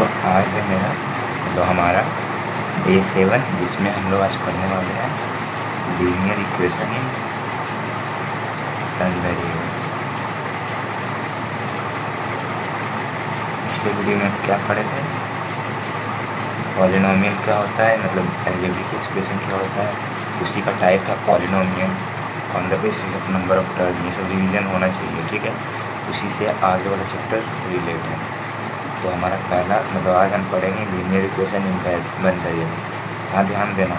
आज है मेरा मतलब हमारा डे 7 जिसमें हम लोग आज पढ़ने वाले हैं linear equation in time variable. पिछले वीडियो में क्या पढ़े थे? पॉलिनोमियल क्या होता है, मतलब अलजेब्रिक एक्सप्रेशन क्या होता है, उसी का टाइप था polynomial on the basis of number of term. ये सब रिवीजन होना चाहिए, ठीक है। उसी से आगे वाला चैप्टर रिलेट है। तो हमारा पहला मतलब आज हम पढ़ेंगे linear equation in one variable. हाँ, ध्यान देना,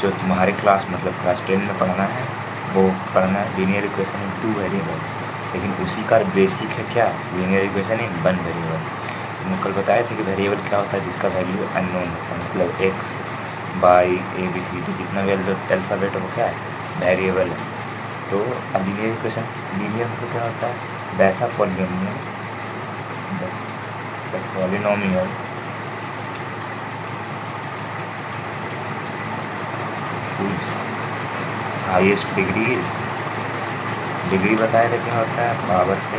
जो तुम्हारे क्लास मतलब क्लास 10 में पढ़ना है वो पढ़ना है लीनियर इक्वेशन इन 2 वेरिएबल, लेकिन उसी का बेसिक है क्या, लीनियर इक्वेशन इन 1 वेरिएबल। तुमने कल बताए थे कि वेरिएबल क्या होता है जिसका वैल्यू अननोन होता है, मतलब x y a b c d जितना भी अल्फ़ाबेट है वो क्या है, वेरिएबल है। तो लीनियर इक्वेशन, लीनियर मतलब क्या होता है, वैसा पॉलिनोमियल whose हाईएस्ट डिग्री बताया था क्या होता है, पावर पे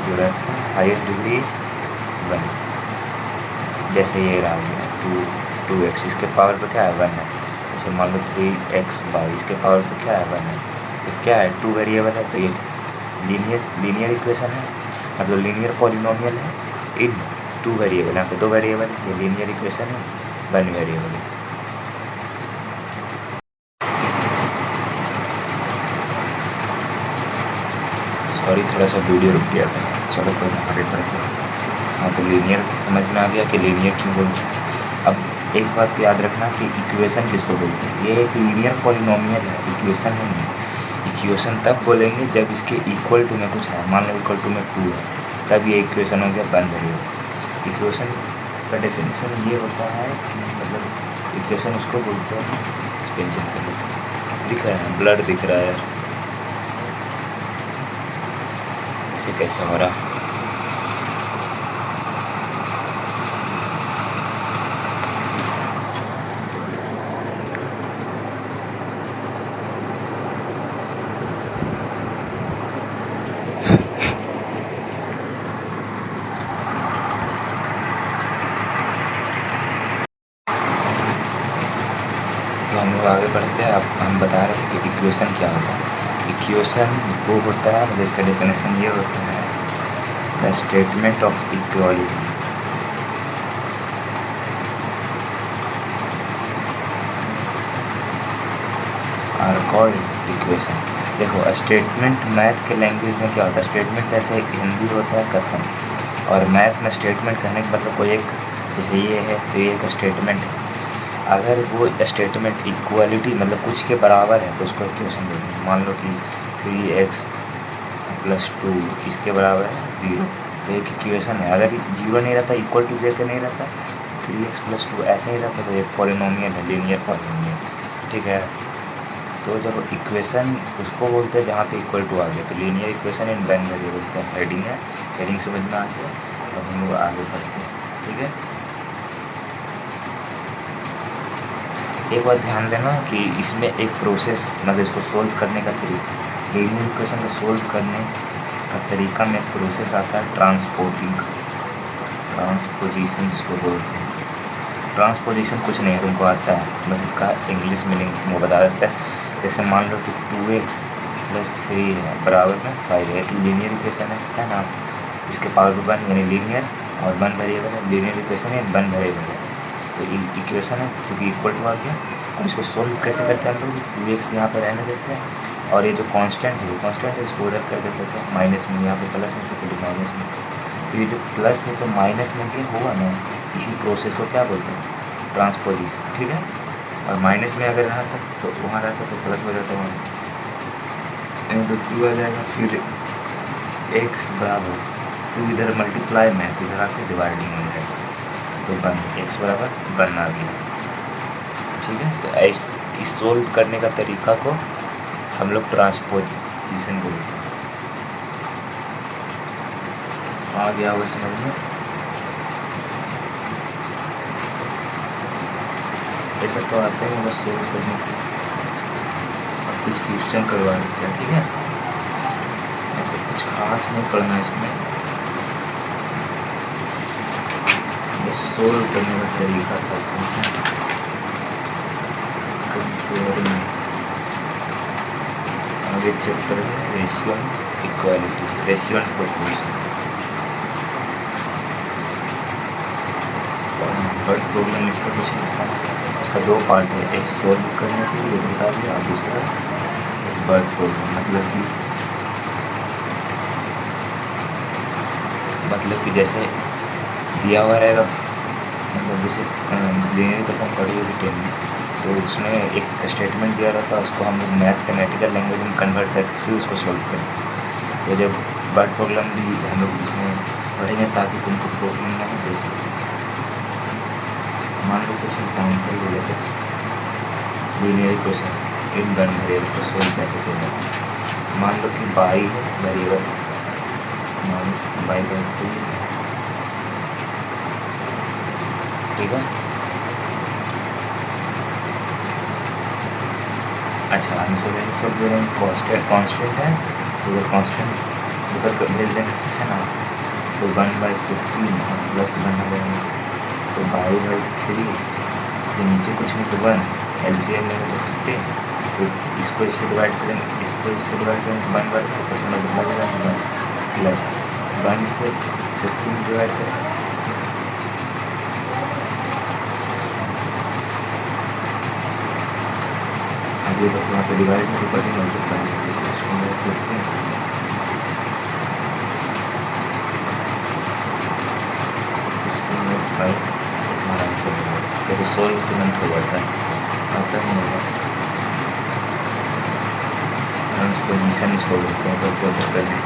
जो रहता है हाईएस्ट डिग्री इज 1। जैसे ये रहा गया 2x, इसके पावर पे क्या है 1 है। जैसे मान लो 3x/, इसके पावर पे क्या है 1 है। तो क्या है, 2 वेरिएबल है, तो ये लीनियर इक्वेशन है, मतलब लीनियर पॉलिनोमियल है इन 2 वेरिएबल। यहाँ पे 2 वेरिएबल, ये लीनियर इक्वेशन है 1 वेरिएबल है। सॉरी, थोड़ा सा वीडियो रुक गया था, चलो कोई ना, आगे बढ़ते हैं। हाँ, तो लीनियर समझ में आ गया कि लीनियर क्यों बोलते हैं। अब एक बात याद रखना कि इक्वेशन किसको बोलते हैं, ये एक लीनियर पॉलिनोमियल है, इक्वेशन नहीं है। इक्वेशन तब बोलेंगे जब इसके इक्वल टू में कुछ है, मान लो इक्वल टू में 2 है, तब ये इक्वेशन हो गया 1 वेरिएबल। इक्वेशन का डेफिनेशन ये होता है कि मतलब इक्वेशन उसको बोलते हैं, स्पेन चेंज कर लेते हैं, दिख रहा है ब्लड दिख रहा है, इसे कैसा हो रहा। तो हम लोग आगे बढ़ते हैं। अब हम बता रहे थे कि इक्वेशन क्या होता है। इक्वेशन वो होता है, मतलब इसका डेफिनेशन ये होता है, the statement of equality are called equation. देखो, स्टेटमेंट मैथ के लैंग्वेज में क्या होता है, स्टेटमेंट जैसे हिंदी होता है कथन, और मैथ में स्टेटमेंट कहने का मतलब कोई एक, जैसे ये है तो ये एक स्टेटमेंट है। अगर वो स्टेटमेंट इक्वालिटी मतलब कुछ के बराबर है तो उसको इक्वेशन बोलते हैं। मान लो कि 3x + 2 इसके बराबर है 0, तो एक इक्वेशन है। अगर 0 नहीं रहता, इक्वल टू देकर नहीं रहता, 3x + 2 ऐसे ही रहता, तो एक पॉलिनोमियल है, लीनियर पॉलिनोमियल, ठीक है। तो जब इक्वेशन उसको बोलते हैं जहाँ पे इक्वल टू आ गया, तो लीनियर इक्वेशन इन 1 वेरिएबल का हेडिंग है, हेडिंग समझ में आ गया। अब हम लोग आगे बढ़ते हैं, ठीक है। एक बात ध्यान देना कि इसमें एक प्रोसेस, मतलब इसको सोल्व करने का तरीका, लीनियर इक्वेशन को सोल्व करने का तरीका में एक प्रोसेस आता है ट्रांसपोजिशन जिसको बोलते हैं। ट्रांसपोजिशन कुछ नहीं तुमको आता है, बस इसका इंग्लिश मीनिंग तुमको बता देता है। जैसे मान लो कि 2x + 3 है बराबर में 5 है, लीनियर इक्वेशन है ना। इसके पावर 1 यानी लीनियर, और 1 वेरिएबल है, लीनियर इक्वेशन है 1 वेरिएबल है, तो इक्वेशन है क्योंकि इक्वल टू आ गया। और इसको सोल्व कैसे करते हैं हम लोग, 2x यहाँ पर रहने देते हैं, और ये जो कांस्टेंट है, वो कांस्टेंट है, इसको उधर कर देते थे माइनस में, यहाँ पे प्लस में तो फिर माइनस में। तो ये जो प्लस है तो माइनस में ये होगा ना, इसी प्रोसेस को क्या बोलते हैं, ट्रांसपोजिशन, ठीक है। और माइनस में अगर रहा था तो वहाँ रहता तो प्लस हो जाता वहाँ, तो 2 आ जाएगा, फिर x बराबर 2 इधर मल्टीप्लाई में, तो इधर आके डिवाइडिंग हो जाएगा, तो 1 x बराबर 1 आ गया, ठीक है। तो इस सोल्व करने का तरीका को हम लोग ट्रांसपोजिशन बोलते हैं। आ गया होगा समझ में। ऐसा तो आते हैं बस सोल्व करने के, और कुछ क्वेश्चन करवा देते हैं, ठीक है। ऐसे कुछ खास नहीं पढ़ना इसमें, सोल्व करने का तरीका था कंपेयरिंग। आगे चैप्टर है ratio and equality, ratio and proportion. But problem इसका कुछ नहीं था, इसका दो पार्ट है, एक सोल्व करने के लिए बता दिया और दूसरा बट प्रॉब्लम मतलब कि जैसे दिया हुआ रहेगा, मतलब जैसे लीनियर इक्वेशन पढ़ी होगी 10 में, तो उसमें एक स्टेटमेंट दिया रहता है, उसको हम लोग मैथमेटिकल लैंग्वेज में कन्वर्ट करके फिर उसको सॉल्व करें। तो जब बट प्रॉब्लम भी हम लोग इसमें पढ़ेंगे ताकि तुमको प्रॉब्लम ना हो। जैसे मान लो कुछ एग्जाम्पल ले लेते, linear equation in one variable को सोल्व कैसे करना। मान लो कि बाई है वेरिएबल माइनस बाई बाई 3, ठीक है। अच्छा, आंसर सब जो है कॉन्स्टेंट है, तो कॉन्स्टेंट उधर भेज देना है ना, तो 1/15 प्लस 1 तो बाई बाई 3 के नीचे कुछ नहीं तो 1, LCM में तो 50, तो इसको इससे डिवाइड करेंगे, इसको इससे डिवाइड करेंगे तो 1/15 बदला जाएगा 1 प्लस 1 से 15 डिवाइड करें, अब ये तो वहाँ पर डिवाइड नहीं पड़े मल्टीप्लाई, हमारा आंसर होगा। तो सोल्व तुरंत हो जाता है, आता नहीं होगा, उस पोजीशन छोड़ देते हैं तो करने।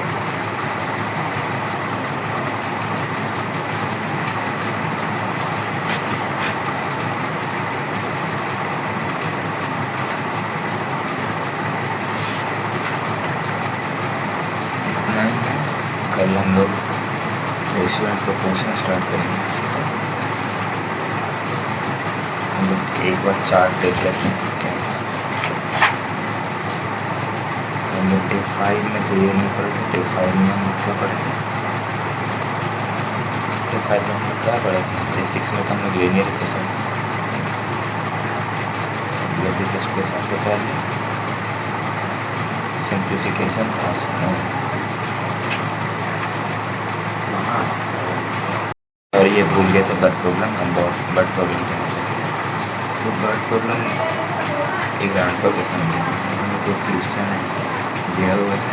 कल हम लोग रेशियो एंड प्रोपोर्शन स्टार्ट करेंगे। हम लोग एक बार चार्ट देख लेते हैं। हम लोग डे 5 में तो ये नहीं पढ़ेंगे, डे 5 में हम लोग क्या पढ़ेंगे, डे 5 में हम लोग क्या पढ़ेंगे, डे 6 में तो हम लोग लीनियर इक्वेशन, लीनियर एक्सप्रेशन से पहले सिंप्लीफिकेशन था और ये भूल गए थे बट प्रॉब्लम। हम बट प्रॉब्लम तो बट प्रॉब्लम एग्जाम्पल के समझेंगे। तो क्वेश्चन है दिया हुआ है,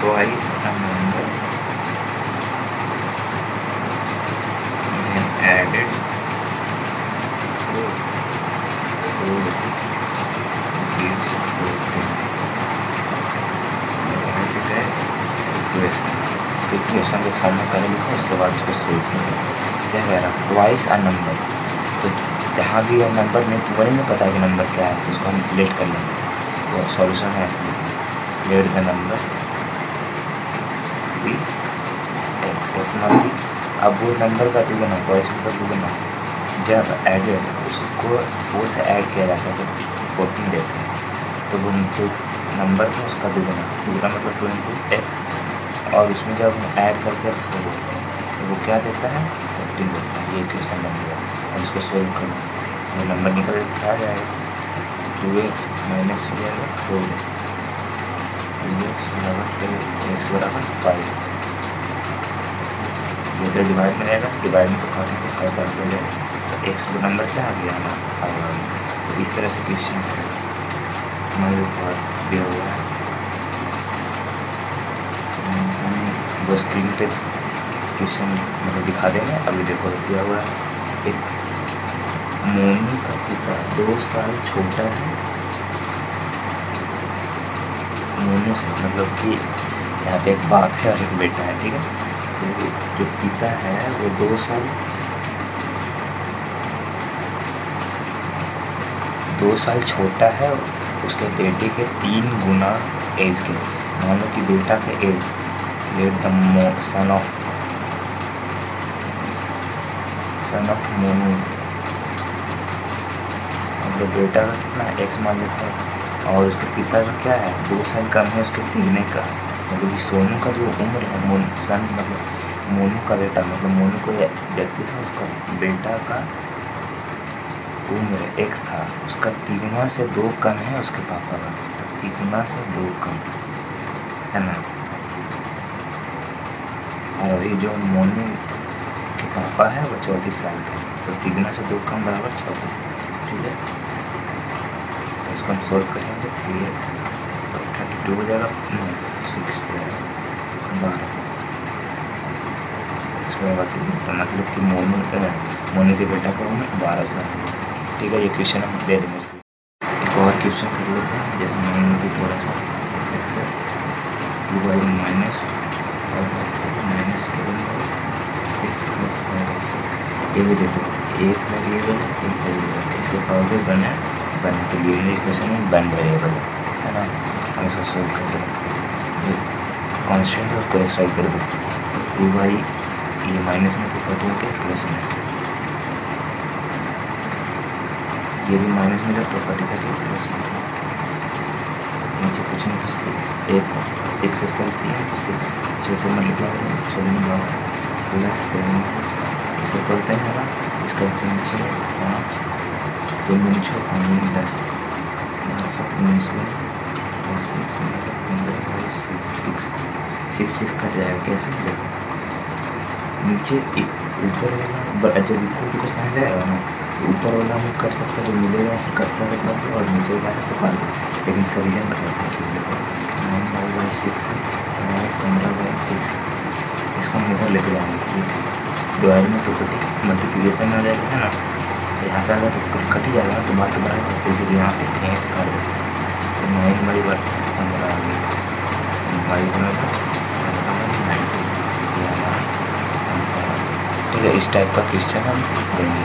twice a number added to 4 gives 14, equation के फॉर्म में पहले लिखो, उसके बाद उसको सोल्व करो। क्या कह रहा है, ट्वाइस अ नंबर, तो जहाँ भी यह नंबर नहीं तुम्हें नहीं पता कि नंबर क्या है, तो उसको हम लेट कर लेंगे। तो सॉल्यूशन है ऐसे, let the number be x मान ली। अब वो नंबर का दुगना, ट्वाइस मतलब दुगना, जब एडेड उसको 4 से ऐड किया जाता है तो 14 देते हैं। तो वो जो नंबर था उसका दुगना मतलब 2 x, और उसमें जब हम ऐड करते हैं 4 तो वो क्या देता है, 14 देता है। ये इक्वेशन बन गया। अब इसको सोल्व करो, वो नंबर निकल के आ जाएगा, 2x माइनस हो जाएगा 4, 2x बराबर x बराबर 5। ये इधर डिवाइड में रहेगा, तो डिवाइड में तो काटेंगे तो 5 बार हो जाएगा, तो x वो नंबर क्या आ गया हमारा 5 आ गया। तो इस तरह से क्वेश्चन हमारे ऊपर दिया हुआ है। वो स्क्रीन पे क्वेश्चन मतलब दिखा देंगे। अभी देखो दिया हुआ है, एक मोनू का पिता 2 साल छोटा है मोनू से, मतलब कि यहाँ पे एक बाप है और एक बेटा है, ठीक है। तो जो पिता है वो 2 साल छोटा है उसके बेटे के 3 गुना एज के। मान लो कि बेटा का age, let the son of Monu, मतलब बेटा का कितना एक्स मान लेते हैं, और उसके पिता का क्या है 2 साल कम है उसके 3 का, मतलब कि सोनू का जो उम्र है सन मतलब मोनू का बेटा, मतलब मोनू कोई व्यक्ति था, उसका बेटा का उम्र x था, उसका तिगुना से 2 कम है उसके पापा का, तो तिगुना से 2 कम है ना। और अभी जो मोनू के पापा है वो 34 साल के, तो तिगुना से 2 कम बराबर 34, ठीक है। तो इसको हम सोल्व करेंगे 3x, तो 32 हो जाएगा, 6 हो जाएगा, 12 x बराबर 2, तो मतलब कि मोनू के बेटा का उम्र 12 साल है, ठीक है। ये क्वेश्चन हम दे देंगे इसको। एक और क्वेश्चन कर लेते हैं, जैसे मोनू भी थोड़ा सा x है 2y माइनस 7 6 प्लस 5 ये भी देखो, एक वेरिएबल एक वेरिएबल, इसके पावर बने तो ये इक्वेशन में वन वेरिएबल है ना। हम इसको सोल्व कर सकते हैं, ये कॉन्स्टेंट है उसको एक्साइड कर दो, 2y ये माइनस में तो कट होकर प्लस में, ये भी माइनस में जब तो कटी प्लस में, नीचे कुछ नहीं तो 6 स्क्वायर सी है, तो 6 से मल्टीप्लाई होगा 6 में प्लस 7 इसे करते हैं ना, इसका 6 5 2 में 6 5 में 10 7 19 में प्लस 6 कट जाएगा, कैसे देखो नीचे ऊपर वाला जब इक्वल टू का साइन रहेगा ना, तो ऊपर वाला हम कर सकते हैं, जो मिलेगा कटता रहता है, और नीचे वाला तो काट दो, लेकिन इसका रीजन बताते हैं कि देखो 9/6 और 15/6, इसको हम इधर लेके जाएंगे, ठीक है। डिवाइड में तो कटी मल्टीप्लिकेशन में आ जाएगा है ना, तो यहाँ पे अगर कट ही जाएगा तो बात तो बराबर है, तो इसीलिए यहाँ पे यहीं से काट देते हैं, तो 9/15 आ गया, 5/90 ठीक है। इस टाइप का क्वेश्चन हम देंगे।